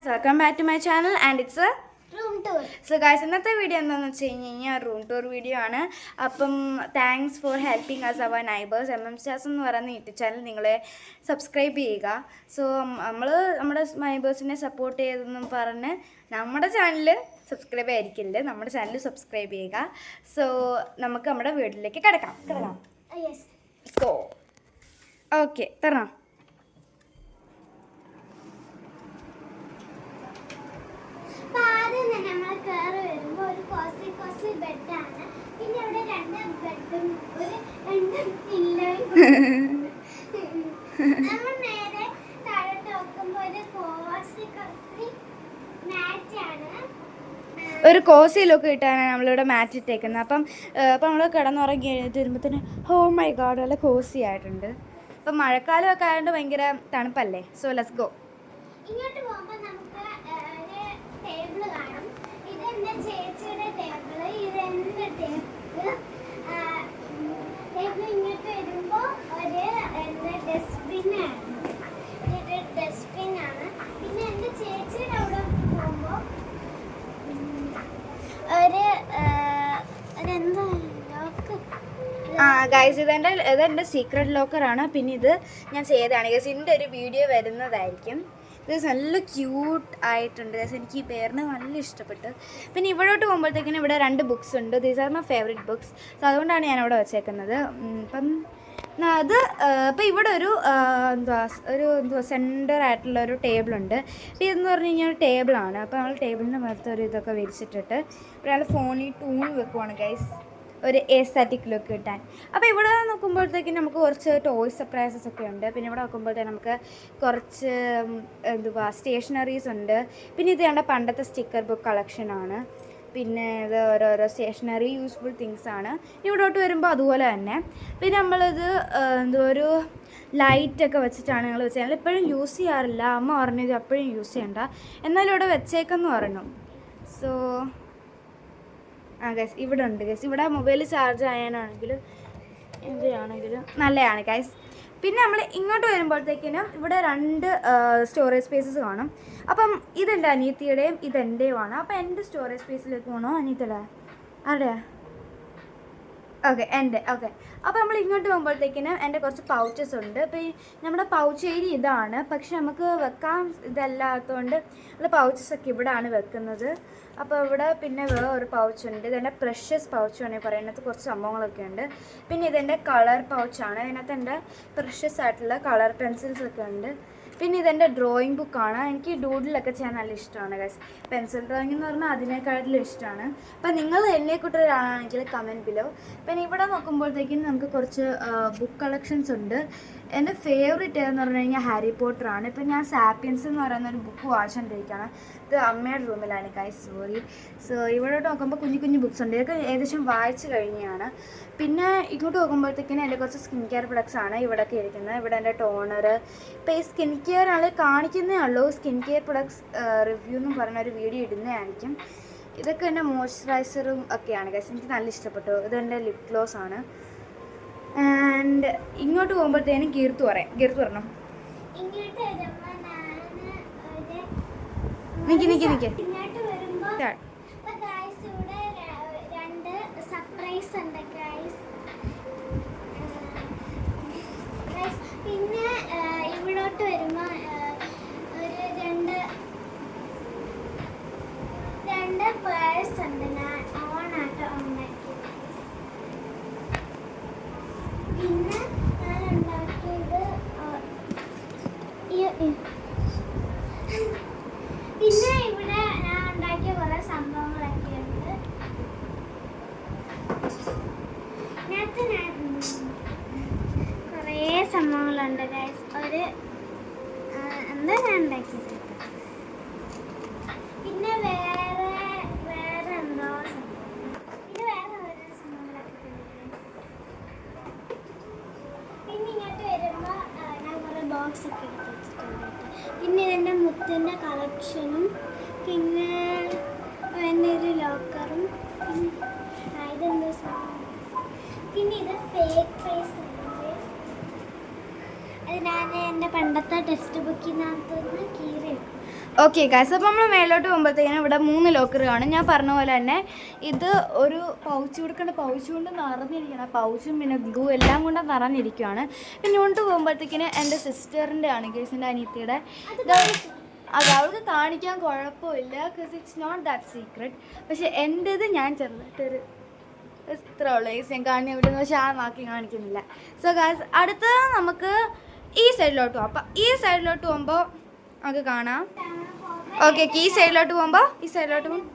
Welcome back to my channel and it's a room tour. So guys, ഇന്നത്തെ video എന്താണെന്ന് വെച്ച് കഴിഞ്ഞാൽ room tour video ആണ്. അപ്പം thanks for helping us our neighbours. Stars എന്ന് പറയുന്ന യൂട്യൂബ് ചാനൽ നിങ്ങളെ സബ്സ്ക്രൈബ് ചെയ്യുക. സോ നമ്മുടെ നൈബേഴ്സിനെ സപ്പോർട്ട് ചെയ്തെന്നും പറഞ്ഞ് നമ്മുടെ ചാനൽ സബ്സ്ക്രൈബ് ആയിരിക്കില്ല, നമ്മുടെ ചാനൽ സബ്സ്ക്രൈബ് ചെയ്യുക. സോ നമുക്ക് നമ്മുടെ വീട്ടിലേക്ക് കിടക്കാം. Let's go. ഓക്കെ, തരണം. ബെഡാണ്, പിന്നെ അവിടെ രണ്ട് ബെഡും നമ്മൾ നേരെ താഴോട്ട് നോക്കുമ്പോൾ ഒരു കോസി ലുക്ക് കിട്ടാനാണ് നമ്മളിവിടെ മാറ്റ് ഇട്ടേക്കുന്നത്. അപ്പം നമ്മൾ കിടന്നുറങ്ങി കഴിഞ്ഞിട്ട് വരുമ്പോഴത്തേന് ഹോ മൈ ഗോഡ് നല്ല കോസി ആയിട്ടുണ്ട്. അപ്പം മഴക്കാലമൊക്കെ ആയതുകൊണ്ട് ഭയങ്കര തണുപ്പല്ലേ. So let's go. ഇങ്ങോട്ട് പോകുമ്പോൾ നമുക്ക് ടേബിൾ കാണും. ഇതെന്റെ ചേച്ചിയുടെ ടേബിള്, ഇതെന്റെ ടേബിള്. ഇങ്ങോട്ട് വരുമ്പോൾ എന്റെ ഡസ്റ്റ്ബിന്നാണ്, ഇതൊരു ഡസ്റ്റ്ബിന്നാണ്. പിന്നെ എൻ്റെ ചേച്ചിയുടെ അവിടെ പോകുമ്പോൾ അതെന്താ ലോക്ക്. ഗൈസ് ഇതെൻ്റെ സീക്രട്ട് ലോക്കറാണ്. പിന്നെ ഇത് ഞാൻ ചെയ്തതാണ് ഗൈസ്. ഇതിൻ്റെ ഒരു വീഡിയോ വരുന്നതായിരിക്കും. ഇത് നല്ല ക്യൂട്ട് ആയിട്ടുണ്ട് ഗൈസ്. എനിക്ക് ഈ പേരിന് നല്ല ഇഷ്ടപ്പെട്ടു. പിന്നെ ഇവിടോട്ട് പോകുമ്പോഴത്തേക്കിനും ഇവിടെ രണ്ട് ബുക്സ് ഉണ്ട്. These are my favourite books. So അതുകൊണ്ടാണ് ഞാൻ അവിടെ വെച്ചേക്കുന്നത്. അത് ഇപ്പം ഇവിടെ ഒരു സെൻറ്റർ ആയിട്ടുള്ള ഒരു ടേബിളുണ്ട്. ഇതെന്ന് പറഞ്ഞു കഴിഞ്ഞാൽ ഒരു ടേബിളാണ്. അപ്പോൾ നമ്മൾ ടേബിളിൻ്റെ മുഖത്ത് ഒരു ഇതൊക്കെ വിരിച്ചിട്ടിട്ട് ഒരാൾ ഫോണിൽ ടൂൺ വെക്കുവാണ് ഗൈസ്, ഒരു എസ്താറ്റിക് ലുക്ക് കിട്ടാൻ. അപ്പോൾ ഇവിടെ നോക്കുമ്പോഴത്തേക്കും നമുക്ക് കുറച്ച് ടോയ് സർപ്രൈസസ് ഒക്കെ ഉണ്ട്. പിന്നെ ഇവിടെ നോക്കുമ്പോഴത്തേക്കും നമുക്ക് കുറച്ച് സ്റ്റേഷനറീസ് ഉണ്ട്. പിന്നെ ഇത് കണ്ട പണ്ടത്തെ സ്റ്റിക്കർ ബുക്ക് കളക്ഷനാണ്. പിന്നെ ഇത് ഓരോരോ സ്റ്റേഷനറി യൂസ്ഫുൾ തിങ്സ് ആണ്. ഇവിടോട്ട് വരുമ്പോൾ അതുപോലെ തന്നെ. പിന്നെ നമ്മളിത് ഒരു ലൈറ്റൊക്കെ വെച്ചിട്ടാണ് ഞങ്ങൾ വെച്ചത്. ഞങ്ങൾ ഇപ്പോഴും യൂസ് ചെയ്യാറില്ല. അമ്മ പറഞ്ഞത് എപ്പോഴും യൂസ് ചെയ്യണ്ട, എന്നാലും ഇവിടെ വെച്ചേക്കെന്ന് പറഞ്ഞു. സോ ഗൈസ് ഇവിടെ ഉണ്ട് ഗൈസ്. ഇവിടെ മൊബൈൽ ചാർജ് ചെയ്യാനാണെങ്കിലും എന്തിനാണെങ്കിലും നല്ലതാണ് ഗൈസ്. പിന്നെ നമ്മൾ ഇങ്ങോട്ട് വരുമ്പോഴത്തേക്കിനും ഇവിടെ രണ്ട് സ്റ്റോറേജ് സ്പേസസ് കാണും. അപ്പം ഇതെൻ്റെ അനിയത്തിയുടെയും ഇതെൻ്റെയുമാണ്. അപ്പം എൻ്റെ സ്റ്റോറേജ് സ്പേസിലേക്ക് പോകണോ അനിയത്തിയുടെ ആരുടെയാ? ഓക്കെ, എൻ്റെ. ഓക്കെ, അപ്പോൾ നമ്മൾ ഇങ്ങോട്ട് പോകുമ്പോഴത്തേക്കിനും എൻ്റെ കുറച്ച് പൗച്ചസ് ഉണ്ട്. അപ്പോൾ ഈ നമ്മുടെ പൗച്ച് ഏരിയ ഇതാണ്. പക്ഷെ നമുക്ക് വെക്കാൻ ഇതല്ലാത്തതുകൊണ്ട് നമ്മൾ പൗച്ചസൊക്കെ ഇവിടെയാണ് വെക്കുന്നത്. അപ്പോൾ ഇവിടെ പിന്നെ വേറെ ഒരു പൗച്ചുണ്ട്. ഇതെൻ്റെ പ്രഷ്യസ് പൗച്ച് വേണമെങ്കിൽ പറയാം. ഇതിനകത്ത് കുറച്ച് സംഭവങ്ങളൊക്കെ ഉണ്ട്. പിന്നെ ഇതെൻ്റെ കളർ പൗച്ചാണ്. ഇതിനകത്ത് എൻ്റെ പ്രഷ്യസ് ആയിട്ടുള്ള കളർ പെൻസിൽസൊക്കെ ഉണ്ട്. പിന്നെ ഇതെൻ്റെ ഡ്രോയിങ് ബുക്കാണ്. എനിക്ക് ഡൂഡിലൊക്കെ ചെയ്യാൻ നല്ല ഇഷ്ടമാണ് ഗൈസ്. പെൻസിൽ ഡ്രോയിങ് എന്ന് പറഞ്ഞാൽ അതിനേക്കാട്ടിലും ഇഷ്ടമാണ്. അപ്പം നിങ്ങൾ എന്നെക്കൂട്ട് ഒരാളാണെങ്കിൽ കമൻറ്റ് ബിലോ. പിന്നെ ഇവിടെ നോക്കുമ്പോഴത്തേക്കും നമുക്ക് കുറച്ച് ബുക്ക് കളക്ഷൻസ് ഉണ്ട്. എൻ്റെ ഫേവറേറ്റ് ഏതെന്ന് പറഞ്ഞു കഴിഞ്ഞാൽ ഹാരി പോട്ടറാണ്. ഇപ്പം ഞാൻ സാപ്പിയൻസ് എന്ന് പറയുന്ന ഒരു ബുക്ക് വായിച്ചുകൊണ്ടിരിക്കുകയാണ്. ഇത് അമ്മയുടെ റൂമിലാണ് ഗൈസ്, സോറി. സോ ഇവിടോട്ട് നോക്കുമ്പോൾ കുഞ്ഞു കുഞ്ഞു ബുക്സ് ഉണ്ട്. ഇതൊക്കെ ഏകദേശം വായിച്ചു കഴിഞ്ഞാണ്. പിന്നെ ഇങ്ങോട്ട് നോക്കുമ്പോഴത്തേക്കിനും എൻ്റെ കുറച്ച് സ്കിൻ കെയർ പ്രൊഡക്ട്സ് ആണ് ഇവിടെയൊക്കെ ഇരിക്കുന്നത്. ഇവിടെ എൻ്റെ ടോണർ. ഇപ്പോൾ ഈ സ്കിൻ കെയർ ആൾ കാണിക്കുന്നേ ഉള്ളൂ. സ്കിൻ കെയർ പ്രൊഡക്ട്സ് റിവ്യൂ എന്നും പറഞ്ഞൊരു വീഡിയോ ഇടുന്നതായിരിക്കും. ഇതൊക്കെ എൻ്റെ മോയ്സ്ചറൈസറും ഒക്കെയാണ് ഗൈസ്. എനിക്ക് നല്ല ഇഷ്ടപ്പെട്ടു. ഇതെൻ്റെ ലിപ് ഗ്ലോസ് ആണ്. ആൻഡ് ഇങ്ങോട്ട് പോകുമ്പോഴത്തേനും ഗീർത്തു പറഞ്ഞു നിക്ക് പിന്നെ ഇവിടോട്ട് വരുമ്പോൾ രണ്ട് പേഴ്സ് ഉണ്ട്. ഞാൻ ഓണായിട്ട് ഉണ്ടാക്കിയത്. പിന്നെ ഞാൻ ഉണ്ടാക്കിയത് പിന്നെ ഇവിടെ ഞാൻ ഉണ്ടാക്കിയ കുറേ സംഭവങ്ങളൊക്കെ ഉണ്ട്. ഇതിനകത്ത് ഞാൻ കുറേ സംഭവങ്ങളുണ്ട് ഗൈസ്. എന്താ ഞാൻ ഉണ്ടാക്കിയത്. പിന്നെ വേറെ എന്തോ പിന്നെ വേറെ ഓരോ സംഭവങ്ങളൊക്കെ. പിന്നെ ഇങ്ങോട്ട് വരുമ്പോൾ ഞാൻ കുറേ ബോക്സ് ഒക്കെ എടുത്ത് വെച്ചിട്ടുണ്ട്. പിന്നെ ഇതെൻ്റെ മുത്തിൻ്റെ കളക്ഷനും പിന്നെ എൻ്റെ ഒരു ലോക്കറും. ഇതെന്തോ സംഭവം. പിന്നെ ഇത് ഫേക്ക് ഫേസ്. അത് ഞാൻ എൻ്റെ പണ്ടത്തെ ടെക്സ്റ്റ് ബുക്കിനകത്ത് നിന്ന് കീറി വെക്കും. ഓക്കെ ഗൈസ്, അപ്പോൾ നമ്മൾ മേലോട്ട് പോകുമ്പോഴത്തേക്കിനും ഇവിടെ 3 ലോക്കർ കാണും. ഞാൻ പറഞ്ഞ പോലെ തന്നെ ഇത് ഒരു പൗച്ച് കൊടുക്കേണ്ട പൗച്ച് കൊണ്ട് നിറഞ്ഞിരിക്കുകയാണ്. പൗച്ചും പിന്നെ ഗ്ലൂ എല്ലാം കൊണ്ട് നിറഞ്ഞിരിക്കുകയാണ്. പിന്നെ ഇങ്ങോട്ട് പോകുമ്പോഴത്തേക്കിന് എൻ്റെ സിസ്റ്ററിൻ്റെ ആണ്, ഗേസിൻ്റെ അനിയത്തിയുടെ. അത് അവൾക്ക് കാണിക്കാൻ കുഴപ്പമില്ല, because it's not that secret. പക്ഷെ എൻ്റേത് ഞാൻ ചെറുതായിട്ടൊരു ഇത്ര ഉള്ളു ഗൈസ്, ഞാൻ കാണി ഇവിടെ നിന്ന് പക്ഷേ ആ നാക്കി കാണിക്കുന്നില്ല. സോ ഗൈസ്, അടുത്തത് നമുക്ക് ഈ സൈഡിലോട്ട് പോകാം. അപ്പം ഈ സൈഡിലോട്ട് പോകുമ്പോൾ നമുക്ക് കാണാം. ഓക്കെ, ഈ സൈഡിലോട്ട് പോകുമ്പോൾ ഈ സൈഡിലോട്ട് പോകും.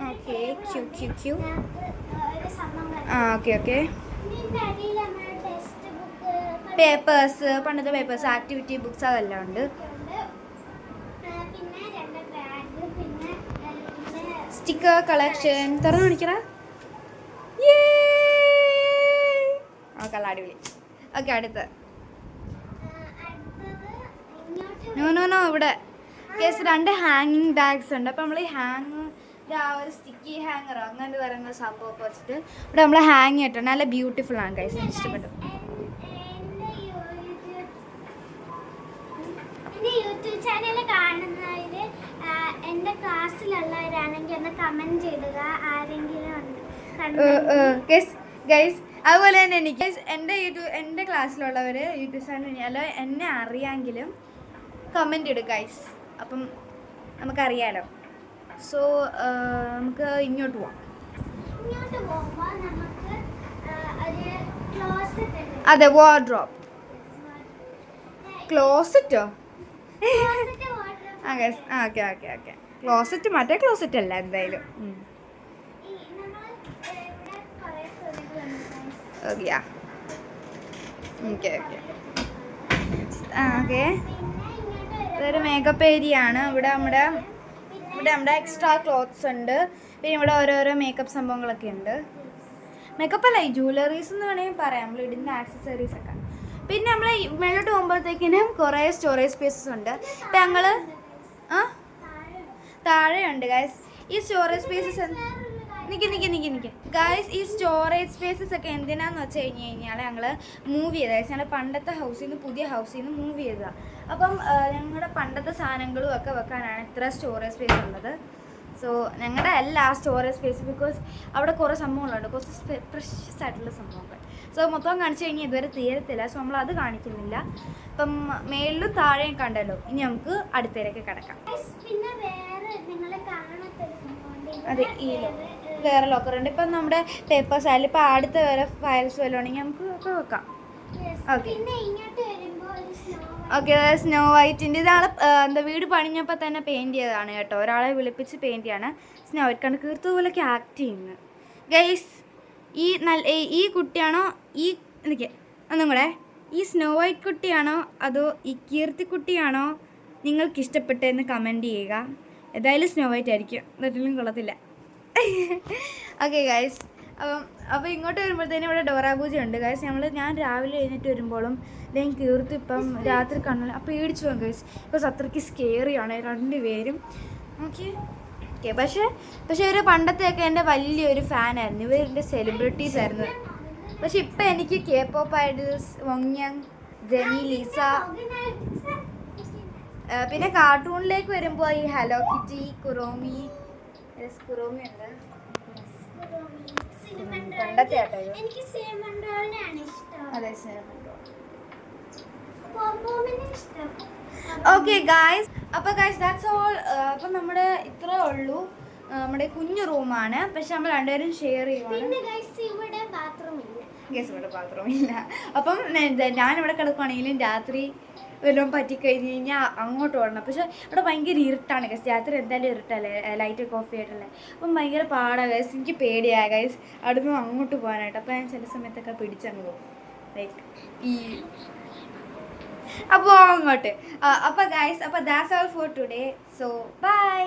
ഓക്കെ, ക്യൂ ക്യൂ ക്യൂ. ആ ഓക്കെ ഓക്കെ. പേപ്പേഴ്സ്, പണ്ടത്തെ പേപ്പേഴ്സ്, ആക്ടിവിറ്റി ബുക്സ് അതെല്ലാം ഉണ്ട്. സ്റ്റിക്കർ കളക്ഷൻ തുറന്നു കാണിക്കടാ. ഓക്കെ, അടിപൊളി. ഓക്കെ, അടുത്ത് നോ ഇവിടെ കേസ് 2 ഹാങ്ങിങ് ബാഗ്സ് ഉണ്ട്. അപ്പോൾ നമ്മൾ ഈ ആ ഒരു സ്റ്റിക്കി ഹാങ്ങറോ അങ്ങനെ പറയുന്ന സംഭവമൊക്കെ വെച്ചിട്ട് ഇവിടെ നമ്മൾ ഹാങ് ചെയ്തിട്ടുണ്ട്. നല്ല ബ്യൂട്ടിഫുൾ ആണ് ഗൈസ്, എനിക്ക് ഇഷ്ടപ്പെട്ടു. എൻ്റെ യൂട്യൂബ് ചാനൽ കാണുന്നവർ എൻ്റെ ക്ലാസ്സിലുള്ളവരാണെങ്കിൽ ഒന്ന് കമൻറ്റ് ചെയ്യുക. ആരെങ്കിലും ഉണ്ട് ഗൈസ് അതുപോലെ തന്നെ എനിക്ക് എൻ്റെ ക്ലാസ്സിലുള്ളവർ യൂട്യൂബ് ചാനൽ എന്നെ അറിയാമെങ്കിലും കമൻ്റ് ഇടുക ഗൈസ്, അപ്പം നമുക്കറിയാലോ. സോ നമുക്ക് ഇങ്ങോട്ട് പോവാം. അതെ, വാർഡ്രോബ്. ക്ലോസറ്റോ? ആ guys, okay okay okay. Closet മറ്റേ ക്ലോസറ്റ് അല്ല എന്തായാലും. Okay okay okay okay. ഇതൊരു മേക്കപ്പ് ഏരിയ ആണ്. ഇവിടെ നമ്മുടെ എക്സ്ട്രാ ക്ലോത്ത്സ് ഉണ്ട്. പിന്നെ ഇവിടെ ഓരോരോ മേക്കപ്പ് സംഭവങ്ങളൊക്കെ ഉണ്ട്. മേക്കപ്പ് അല്ല, ഈ ജ്വല്ലറീസ് എന്ന് വേണമെങ്കിൽ പറയാം, നമ്മൾ ഇടുന്ന ആക്സസറീസ് ഒക്കെ. പിന്നെ നമ്മൾ മേലോട്ട് പോകുമ്പോഴത്തേക്കിനും കുറേ സ്റ്റോറേജ് സ്പേസസ് ഉണ്ട്. ഇപ്പം ഞങ്ങൾ താഴെയുണ്ട് ഗൈസ് ഈ സ്റ്റോറേജ് സ്പേസസ്. നിൽക്ക് ഗൈസ്, ഈ സ്റ്റോറേജ് സ്പേസസ് ഒക്കെ എന്തിനാന്ന് വെച്ച് കഴിഞ്ഞാൽ ഞങ്ങൾ മൂവ് ചെയ്തത്. ഞങ്ങൾ പണ്ടത്തെ ഹൗസിൽ നിന്ന് പുതിയ ഹൗസിൽ നിന്ന് മൂവ് ചെയ്തതാണ്. അപ്പം ഞങ്ങളുടെ പണ്ടത്തെ സാധനങ്ങളും ഒക്കെ വെക്കാനാണ് ഇത്ര സ്റ്റോറേജ് സ്പേസ് ഉള്ളത്. സോ ഞങ്ങളുടെ എല്ലാ സ്റ്റോറേജ് സ്പേസ്, ബിക്കോസ് അവിടെ കുറേ സംഭവങ്ങളുണ്ട്, കുറച്ച് പ്രഷ്യസ് ആയിട്ടുള്ള സംഭവങ്ങൾ. സോ മൊത്തം കാണിച്ചു കഴിഞ്ഞാൽ ഇതുവരെ തീരത്തില്ല. സോ നമ്മളത് കാണിക്കുന്നില്ല. അപ്പം മേളിലും താഴെയും കണ്ടല്ലോ. ഇനി നമുക്ക് അടുത്തേക്ക് കിടക്കാം. അതെ, ഈ വേറെ ലോക്കറുണ്ട്. ഇപ്പം നമ്മുടെ പേപ്പേഴ്സ് ആയാലും ഇപ്പം അടുത്ത വേറെ ഫയൽസ് വല്ലതും ഉണ്ടെങ്കിൽ നമുക്ക് ഒക്കെ വെക്കാം. Okay okay. സ്നോ വൈറ്റിൻ്റെ ഇതാണ്. എന്താ വീട് പണിഞ്ഞപ്പോൾ തന്നെ പെയിൻറ് ചെയ്തതാണ് കേട്ടോ. ഒരാളെ വിളിപ്പിച്ച് പെയിൻറ് ചെയ്യാണ്. സ്നോ വൈറ്റ് കണ്ട് കീർത്ത് പോലൊക്കെ ആക്ട് ചെയ്യുന്നത് ഗൈസ്. ഈ കുട്ടിയാണോ എനിക്ക് ഒന്നും കൂടെ, ഈ സ്നോ വൈറ്റ് കുട്ടിയാണോ അതോ ഈ കീർത്തിക്കുട്ടിയാണോ നിങ്ങൾക്ക് ഇഷ്ടപ്പെട്ടതെന്ന് കമൻറ്റ് ചെയ്യുക. ഏതായാലും സ്നോ വൈറ്റ് ആയിരിക്കും, എന്നിട്ടും കൊള്ളത്തില്ല. ഓക്കെ ഗൈസ്, അപ്പോൾ ഇങ്ങോട്ട് വരുമ്പോഴത്തേനും ഇവിടെ ഡോറാബൂജ ഉണ്ട് ഗൈസ്. ഞാൻ രാവിലെ എഴുന്നേറ്റ് വരുമ്പോഴും ഇദ്ദേഹം കീർത്തി ഇപ്പം രാത്രി കണ്ണിൽ അപ്പോൾ പേടിച്ചു പോകും ഗൈസ്. ഇപ്പോൾ അത്രയ്ക്ക് സ്കെയറിയാണ് 2 പേരും. Okay okay. പക്ഷേ ഇവർ പണ്ടത്തെയൊക്കെ എൻ്റെ വലിയൊരു ഫാനായിരുന്നു. ഇവരുടെ സെലിബ്രിറ്റീസ് ആയിരുന്നു. പക്ഷെ ഇപ്പം എനിക്ക് K-pop ഐഡൽസ്, വോങ്യാങ്, ജെനി, ലിസ, പിന്നെ കാർട്ടൂണിലേക്ക് വരുമ്പോൾ ഈ ഹലോ കിറ്റി, കുറോമി ഉണ്ട്. പണ്ടത്തെ ആട്ടോ ഇത്. അതെ, ഓക്കെ ഗായ്സ്. അപ്പോൾ ഗായ്സ് ദാറ്റ്സ് ഓൾ. അപ്പം നമ്മുടെ ഇത്രേ ഉള്ളൂ. നമ്മുടെ കുഞ്ഞു റൂമാണ്, പക്ഷെ നമ്മൾ 2 പേരും ഷെയർ ചെയ്യുവാണ്. ഗൈസ് ഇവിടെ ബാത്റൂമില്ല. അപ്പം ഞാനിവിടെ കിടക്കുവാണെങ്കിലും രാത്രി വല്ലതും പറ്റിക്കഴിഞ്ഞ് കഴിഞ്ഞാൽ അങ്ങോട്ട് ഓടണം. പക്ഷേ ഇവിടെ ഭയങ്കര ഇരുട്ടാണ് ഗൈസ്. രാത്രി എന്തായാലും ഇരുട്ടല്ലേ, ലൈറ്റൊക്കെ ഓഫ് ചെയ്തിട്ടല്ലേ. അപ്പം ഭയങ്കര പാടാണ് ഗൈസ്. എനിക്ക് പേടിയാണ് ഗൈസ് അവിടെ നിന്ന് അങ്ങോട്ട് പോകാനായിട്ട്. അപ്പോൾ ഞാൻ ചില സമയത്തൊക്കെ പിടിച്ചങ്ങ് പോകും, ലൈക്ക് ഈ അപ്പോൾ അങ്ങോട്ട്. അപ്പോൾ ഗൈസ്, അപ്പോൾ that's all for today. So by.